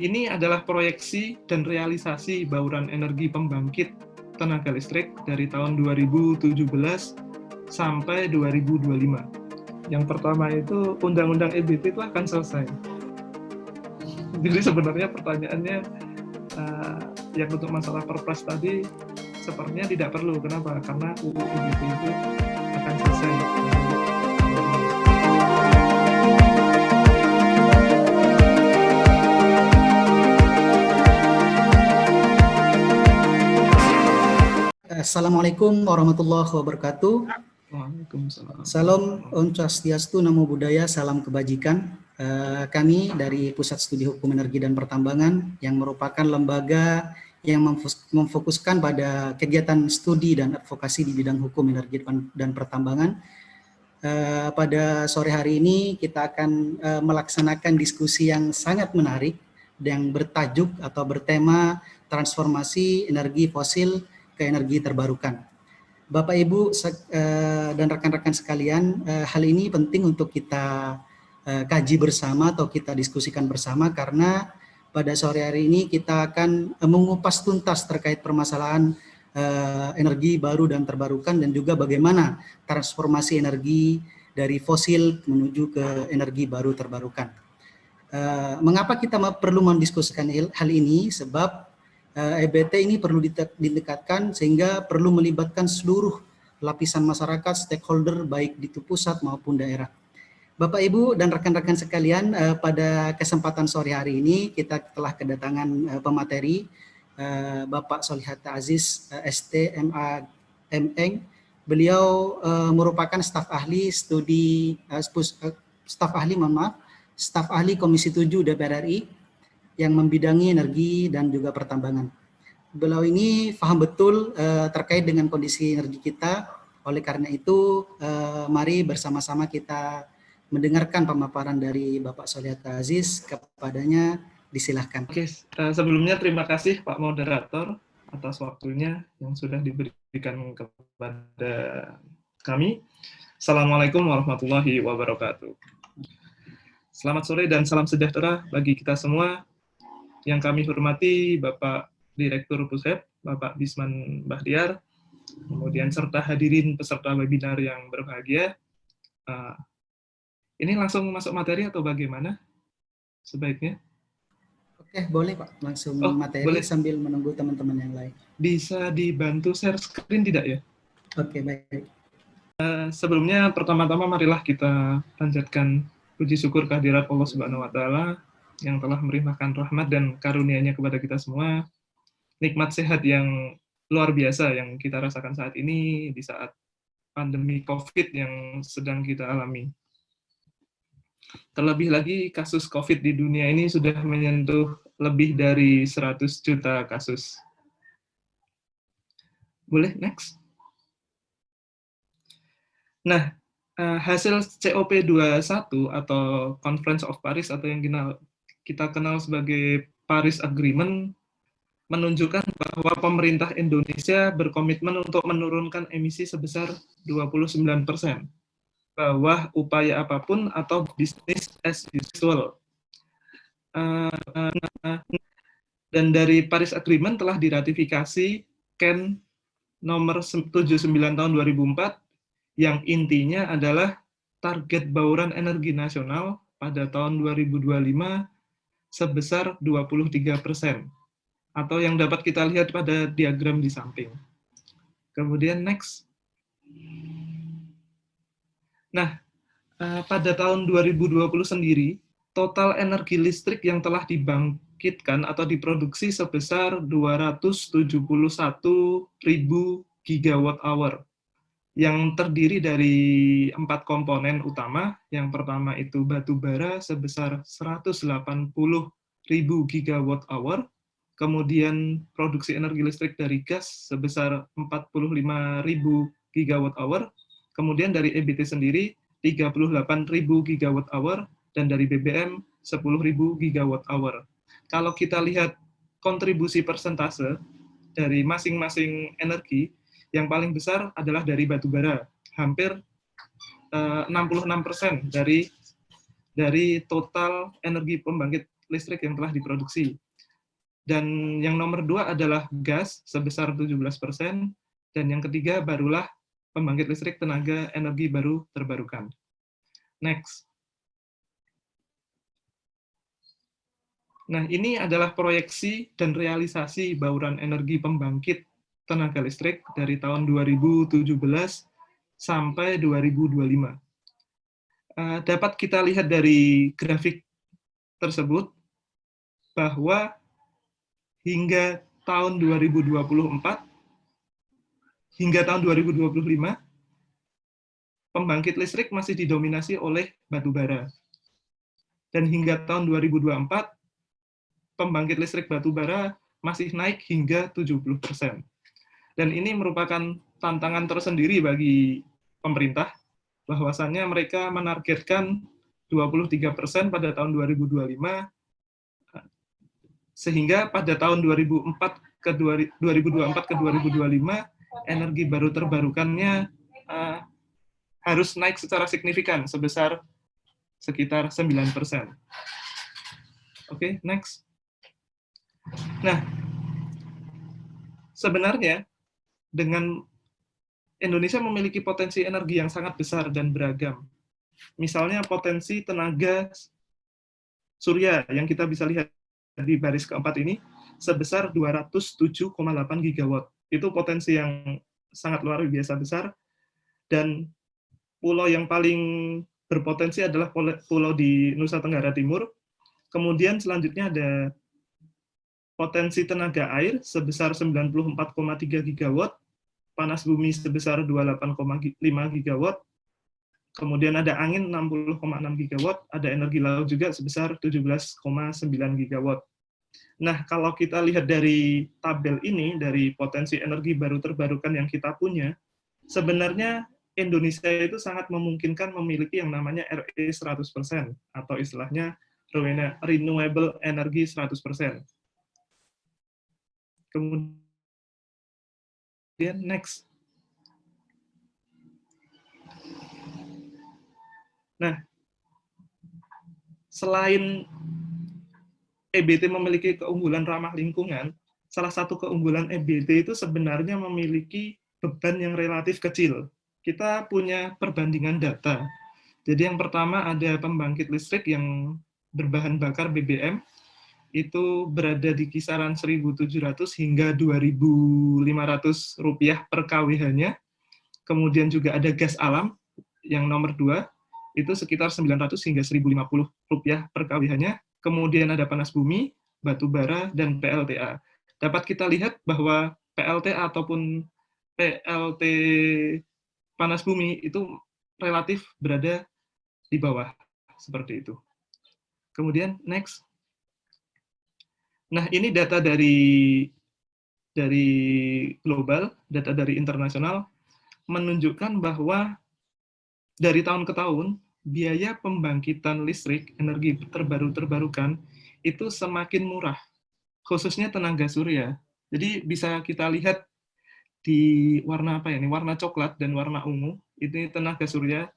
ini adalah proyeksi dan realisasi bauran energi pembangkit tenaga listrik dari tahun 2017 sampai 2025. Yang pertama itu Undang-Undang EBT itu akan selesai. Jadi sebenarnya pertanyaannya yang untuk masalah Perpres tadi sepertinya tidak perlu. Kenapa? Karena UU EBT itu akan selesai. Assalamualaikum warahmatullahi wabarakatuh. Waalaikumsalam. Salam Om Swastiastu, Namo Buddhaya, salam kebajikan. Kami dari Pusat Studi Hukum Energi dan Pertambangan yang merupakan lembaga yang memfokuskan pada kegiatan studi dan advokasi di bidang hukum energi dan pertambangan. Pada sore hari ini kita akan melaksanakan diskusi yang sangat menarik yang bertajuk atau bertema transformasi energi fosil ke energi terbarukan. Bapak, Ibu, dan rekan-rekan sekalian, hal ini penting untuk kita kaji bersama atau kita diskusikan bersama karena pada sore hari ini kita akan mengupas tuntas terkait permasalahan energi baru dan terbarukan dan juga bagaimana transformasi energi dari fosil menuju ke energi baru terbarukan. Mengapa kita perlu mendiskusikan hal ini? Sebab EBT ini perlu didekatkan sehingga perlu melibatkan seluruh lapisan masyarakat, stakeholder baik di pusat maupun daerah. Bapak, Ibu, dan rekan-rekan sekalian, pada kesempatan sore hari ini kita telah kedatangan pemateri Bapak Solihatta Aziz, ST, MA, MEng. Beliau merupakan staf ahli staf ahli Komisi 7 DPR RI yang membidangi energi dan juga pertambangan. Beliau ini paham betul terkait dengan kondisi energi kita. Oleh karena itu, mari bersama-sama kita mendengarkan pemaparan dari Bapak Solihatta Aziz. Kepadanya disilahkan. Oke, sebelumnya terima kasih Pak Moderator atas waktunya yang sudah diberikan kepada kami. Assalamualaikum warahmatullahi wabarakatuh. Selamat sore dan salam sejahtera bagi kita semua. Yang kami hormati Bapak Direktur Pushep, Bapak Bisman Bahtiar, kemudian serta hadirin peserta webinar yang berbahagia. Ini langsung masuk materi atau bagaimana sebaiknya? Oke, boleh Pak, langsung materi boleh. Sambil menunggu teman-teman yang lain. Bisa dibantu share screen tidak ya? Oke, baik. Sebelumnya pertama-tama marilah kita panjatkan puji syukur kehadirat Allah Subhanahu wa Ta'ala yang telah melimpahkan rahmat dan karunia-Nya kepada kita semua, nikmat sehat yang luar biasa yang kita rasakan saat ini di saat pandemi COVID yang sedang kita alami. Terlebih lagi kasus COVID di dunia ini sudah menyentuh lebih dari 100 juta kasus. Boleh next? Nah, hasil COP21 atau Conference of Paris atau yang kita kenal sebagai Paris Agreement menunjukkan bahwa pemerintah Indonesia berkomitmen untuk menurunkan emisi sebesar 29%, bawah upaya apapun atau business as usual. Dan dari Paris Agreement telah diratifikasi CAN nomor 79 tahun 2004 yang intinya adalah target bauran energi nasional pada tahun 2025 sebesar 23%, atau yang dapat kita lihat pada diagram di samping. Kemudian next. Nah, pada tahun 2020 sendiri, total energi listrik yang telah dibangkitkan atau diproduksi sebesar 271.000 gigawatt hour, yang terdiri dari 4 komponen utama. Yang pertama itu batu bara sebesar 180.000 gigawatt hour, kemudian produksi energi listrik dari gas sebesar 45.000 gigawatt hour, kemudian dari EBT sendiri 38.000 gigawatt hour, dan dari BBM 10.000 gigawatt hour. Kalau kita lihat kontribusi persentase dari masing-masing energi, yang paling besar adalah dari batu bara, hampir 66% dari total energi pembangkit listrik yang telah diproduksi. Dan yang nomor 2 adalah gas sebesar 17%, dan yang ketiga barulah pembangkit listrik tenaga energi baru terbarukan. Next. Nah, ini adalah proyeksi dan realisasi bauran energi pembangkit tenaga listrik dari tahun 2017 sampai 2025. Dapat kita lihat dari grafik tersebut bahwa hingga tahun 2024 hingga tahun 2025 pembangkit listrik masih didominasi oleh batu bara. Dan hingga tahun 2024 pembangkit listrik batu bara masih naik hingga 70%. Dan ini merupakan tantangan tersendiri bagi pemerintah, bahwasannya mereka menargetkan 23% pada tahun 2025, sehingga pada tahun 2024 ke 2025, energi baru terbarukannya harus naik secara signifikan, sebesar sekitar 9%. Oke, next. Nah, sebenarnya dengan Indonesia memiliki potensi energi yang sangat besar dan beragam. Misalnya potensi tenaga surya yang kita bisa lihat di baris keempat ini sebesar 207,8 gigawatt. Itu potensi yang sangat luar biasa besar, dan pulau yang paling berpotensi adalah pulau di Nusa Tenggara Timur. Kemudian selanjutnya ada potensi tenaga air sebesar 94,3 gigawatt, panas bumi sebesar 28,5 gigawatt, kemudian ada angin 60,6 gigawatt, ada energi laut juga sebesar 17,9 gigawatt. Nah, kalau kita lihat dari tabel ini, dari potensi energi baru terbarukan yang kita punya, sebenarnya Indonesia itu sangat memungkinkan memiliki yang namanya RE 100%, atau istilahnya renewable energy 100%. Kemudian next. Nah, selain EBT memiliki keunggulan ramah lingkungan, salah satu keunggulan EBT itu sebenarnya memiliki beban yang relatif kecil. Kita punya perbandingan data. Jadi yang pertama ada pembangkit listrik yang berbahan bakar BBM, itu berada di kisaran 1.700 hingga 2.500 rupiah per kWh-nya. Kemudian juga ada gas alam yang nomor 2, itu sekitar 900 hingga 1.050 rupiah per kWh-nya. Kemudian ada panas bumi, batu bara, dan PLTA. Dapat kita lihat bahwa PLTA ataupun PLT panas bumi itu relatif berada di bawah, seperti itu. Kemudian next. Nah, ini data dari global, data dari internasional, menunjukkan bahwa dari tahun ke tahun, biaya pembangkitan listrik energi terbarukan itu semakin murah, khususnya tenaga surya. Jadi bisa kita lihat di warna apa ya, ini warna coklat dan warna ungu, ini tenaga surya,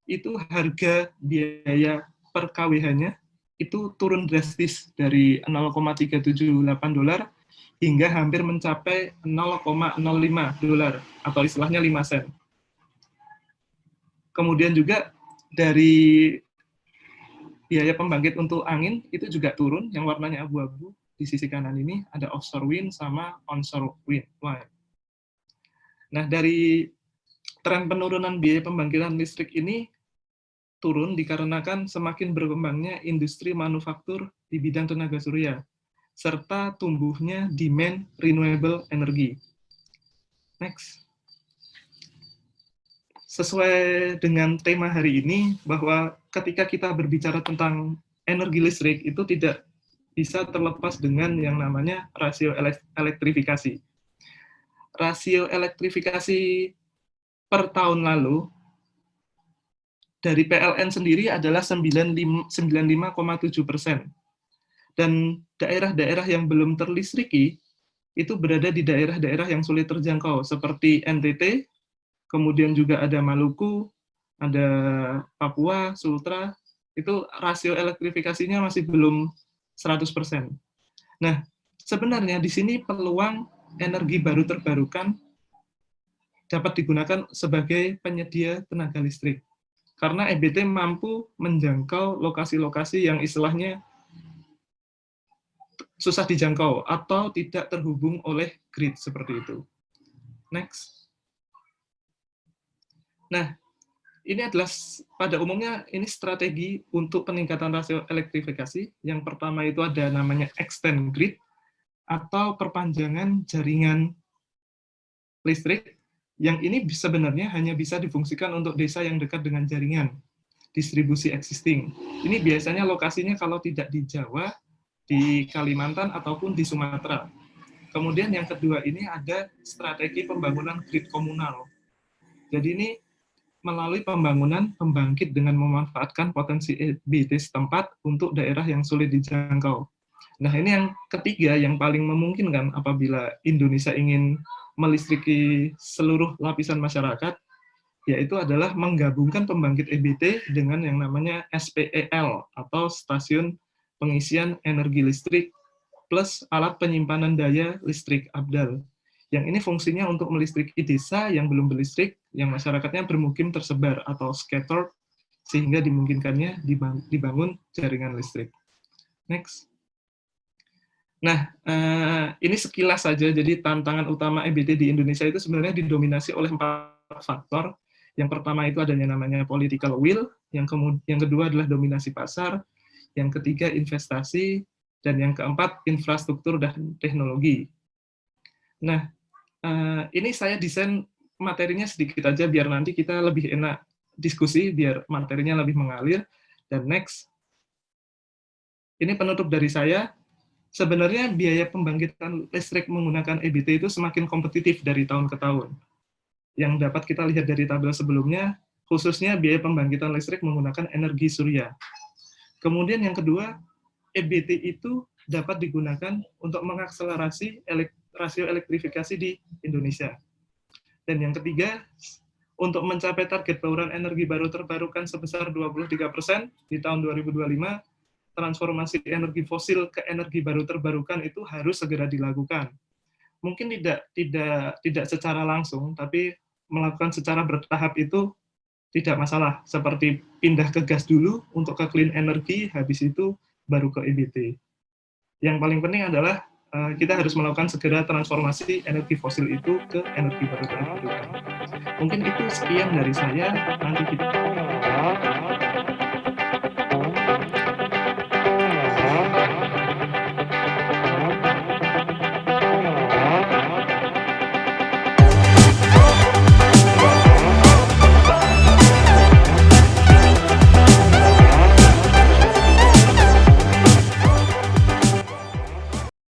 itu harga biaya per kWh-nya itu turun drastis dari $0,378 hingga hampir mencapai $0,05 atau istilahnya 5 sen. Kemudian juga dari biaya pembangkit untuk angin itu juga turun, yang warnanya abu-abu. Di sisi kanan ini ada offshore wind sama onshore wind. Nah, dari tren penurunan biaya pembangkitan listrik ini turun dikarenakan semakin berkembangnya industri manufaktur di bidang tenaga surya, serta tumbuhnya demand renewable energy. Next. Sesuai dengan tema hari ini, bahwa ketika kita berbicara tentang energi listrik, itu tidak bisa terlepas dengan yang namanya rasio elektrifikasi. Rasio elektrifikasi per tahun lalu, dari PLN sendiri adalah 95,7%. Dan daerah-daerah yang belum terlistriki, itu berada di daerah-daerah yang sulit terjangkau, seperti NTT, kemudian juga ada Maluku, ada Papua, Sultra, itu rasio elektrifikasinya masih belum 100%. Nah, sebenarnya di sini peluang energi baru terbarukan dapat digunakan sebagai penyedia tenaga listrik. Karena EBT mampu menjangkau lokasi-lokasi yang istilahnya susah dijangkau atau tidak terhubung oleh grid seperti itu. Next. Nah, ini adalah pada umumnya ini strategi untuk peningkatan rasio elektrifikasi. Yang pertama itu ada namanya extend grid atau perpanjangan jaringan listrik, yang ini sebenarnya hanya bisa difungsikan untuk desa yang dekat dengan jaringan distribusi existing. Ini biasanya lokasinya kalau tidak di Jawa, di Kalimantan, ataupun di Sumatera. Kemudian yang kedua ini ada strategi pembangunan grid komunal. Jadi ini melalui pembangunan pembangkit dengan memanfaatkan potensi EBT setempat untuk daerah yang sulit dijangkau. Nah, ini yang ketiga yang paling memungkinkan apabila Indonesia ingin melistriki seluruh lapisan masyarakat, yaitu adalah menggabungkan pembangkit EBT dengan yang namanya SPEL atau Stasiun Pengisian Energi Listrik plus alat penyimpanan daya listrik ABDAL. Yang ini fungsinya untuk melistriki desa yang belum berlistrik, yang masyarakatnya bermukim tersebar atau scattered, sehingga dimungkinkannya dibangun jaringan listrik. Next. Nah, ini sekilas saja, jadi tantangan utama EBT di Indonesia itu sebenarnya didominasi oleh 4 faktor. Yang pertama itu adanya namanya political will, yang kedua adalah dominasi pasar, yang ketiga investasi, dan yang keempat infrastruktur dan teknologi. Nah, ini saya desain materinya sedikit aja biar nanti kita lebih enak diskusi, biar materinya lebih mengalir. Dan next, ini penutup dari saya. Sebenarnya biaya pembangkitan listrik menggunakan EBT itu semakin kompetitif dari tahun ke tahun. Yang dapat kita lihat dari tabel sebelumnya, khususnya biaya pembangkitan listrik menggunakan energi surya. Kemudian yang kedua, EBT itu dapat digunakan untuk mengakselerasi rasio elektrifikasi di Indonesia. Dan yang ketiga, untuk mencapai target bauran energi baru terbarukan sebesar 23% di tahun 2025, transformasi energi fosil ke energi baru terbarukan itu harus segera dilakukan. Mungkin tidak secara langsung, tapi melakukan secara bertahap itu tidak masalah. Seperti pindah ke gas dulu untuk ke clean energy, habis itu baru ke EBT. Yang paling penting adalah kita harus melakukan segera transformasi energi fosil itu ke energi baru terbarukan. Mungkin itu sekian dari saya. Nanti kita